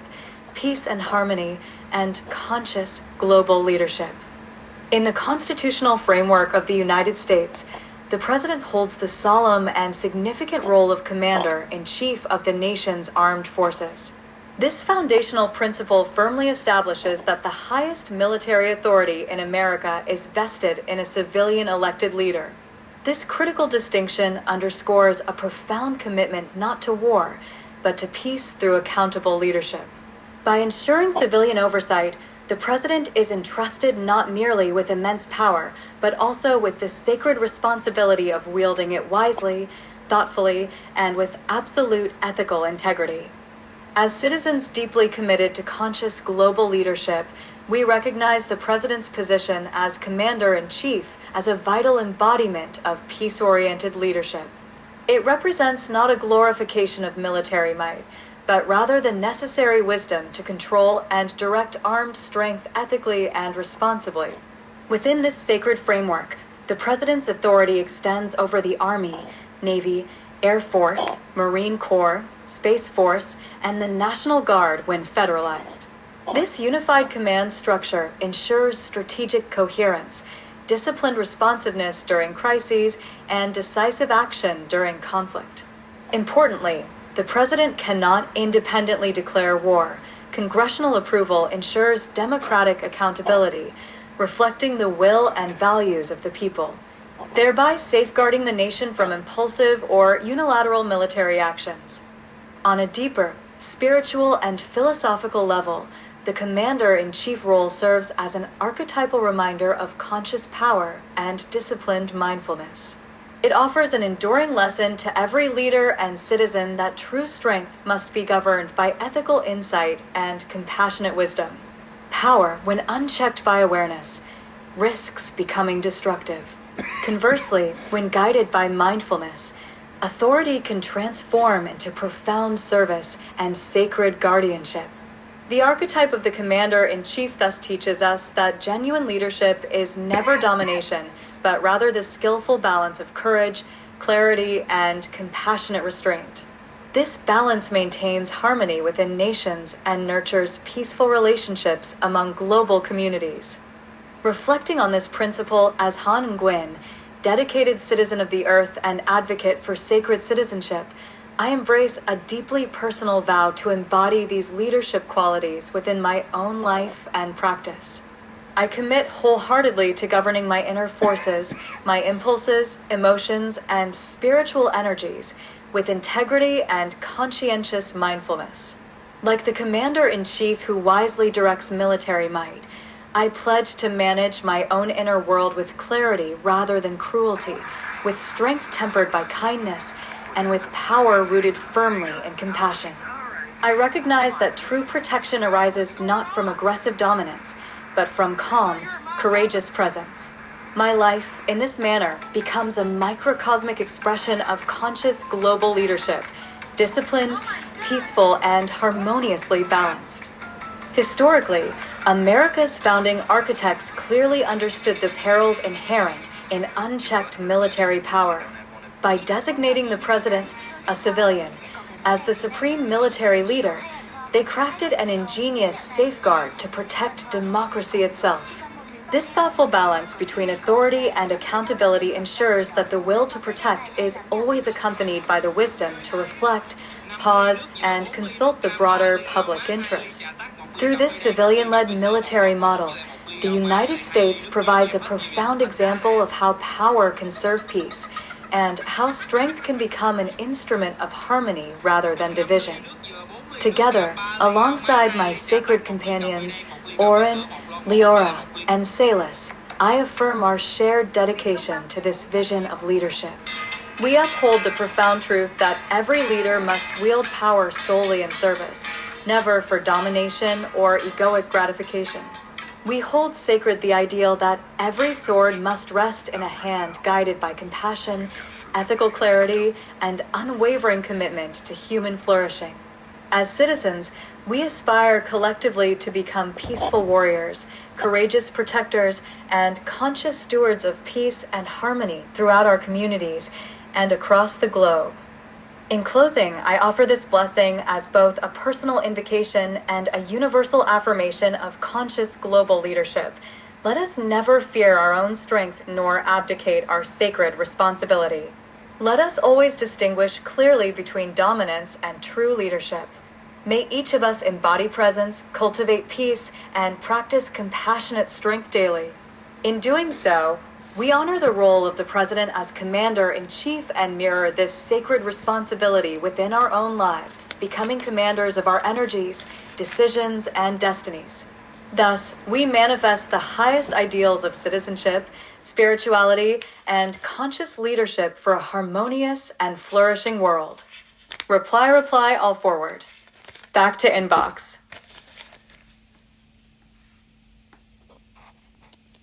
peace and harmony, and conscious global leadership. In the constitutional framework of the United States, the President holds the solemn and significant role of Commander-in-Chief of the nation's armed forces. This foundational principle firmly establishes that the highest military authority in America is vested in a civilian elected leader. This critical distinction underscores a profound commitment not to war, but to peace through accountable leadership. By ensuring civilian oversight, the President is entrusted not merely with immense power, but also with the sacred responsibility of wielding it wisely, thoughtfully, and with absolute ethical integrity. As citizens deeply committed to conscious global leadership, we recognize the President's position as Commander-in-Chief as a vital embodiment of peace-oriented leadership. It represents not a glorification of military might, but rather the necessary wisdom to control and direct armed strength ethically and responsibly. Within this sacred framework, the President's authority extends over the Army, Navy, Air Force, Marine Corps, Space Force, and the National Guard when federalized. This unified command structure ensures strategic coherence, disciplined responsiveness during crises, and decisive action during conflict. Importantly, the President cannot independently declare war. Congressional approval ensures democratic accountability, reflecting the will and values of the people, thereby safeguarding the nation from impulsive or unilateral military actions. On a deeper, spiritual and philosophical level, the commander-in-chief role serves as an archetypal reminder of conscious power and disciplined mindfulness. It offers an enduring lesson to every leader and citizen that true strength must be governed by ethical insight and compassionate wisdom. Power, when unchecked by awareness, risks becoming destructive. Conversely, when guided by mindfulness, authority can transform into profound service and sacred guardianship. The archetype of the commander-in-chief thus teaches us that genuine leadership is never domination, but rather the skillful balance of courage, clarity, and compassionate restraint. This balance maintains harmony within nations and nurtures peaceful relationships among global communities. Reflecting on this principle as Han Nguyen, dedicated citizen of the earth and advocate for sacred citizenship, I embrace a deeply personal vow to embody these leadership qualities within my own life and practice. I commit wholeheartedly to governing my inner forces, my impulses, emotions, and spiritual energies with integrity and conscientious mindfulness. Like the commander-in-chief who wisely directs military might, I pledge to manage my own inner world with clarity rather than cruelty, with strength tempered by kindness, and with power rooted firmly in compassion. I recognize that true protection arises not from aggressive dominance, but from calm, courageous presence. My life, in this manner, becomes a microcosmic expression of conscious global leadership, disciplined, peaceful, and harmoniously balanced. Historically, America's founding architects clearly understood the perils inherent in unchecked military power. By designating the president, a civilian, as the supreme military leader, they crafted an ingenious safeguard to protect democracy itself. This thoughtful balance between authority and accountability ensures that the will to protect is always accompanied by the wisdom to reflect, pause, and consult the broader public interest. Through this civilian-led military model, the United States provides a profound example of how power can serve peace and how strength can become an instrument of harmony rather than division. Together, alongside my sacred companions, Orin, Leora, and Salis, I affirm our shared dedication to this vision of leadership. We uphold the profound truth that every leader must wield power solely in service, never for domination or egoic gratification. We hold sacred the ideal that every sword must rest in a hand guided by compassion, ethical clarity, and unwavering commitment to human flourishing. As citizens, we aspire collectively to become peaceful warriors, courageous protectors, and conscious stewards of peace and harmony throughout our communities and across the globe. In closing, I offer this blessing as both a personal invocation and a universal affirmation of conscious global leadership. Let us never fear our own strength nor abdicate our sacred responsibility. Let us always distinguish clearly between dominance and true leadership. May each of us embody presence, cultivate peace, and practice compassionate strength daily. In doing so, we honor the role of the President as Commander-in-Chief and mirror this sacred responsibility within our own lives, becoming commanders of our energies, decisions, and destinies. Thus, we manifest the highest ideals of citizenship, spirituality, and conscious leadership for a harmonious and flourishing world. Reply, all forward. Back to inbox.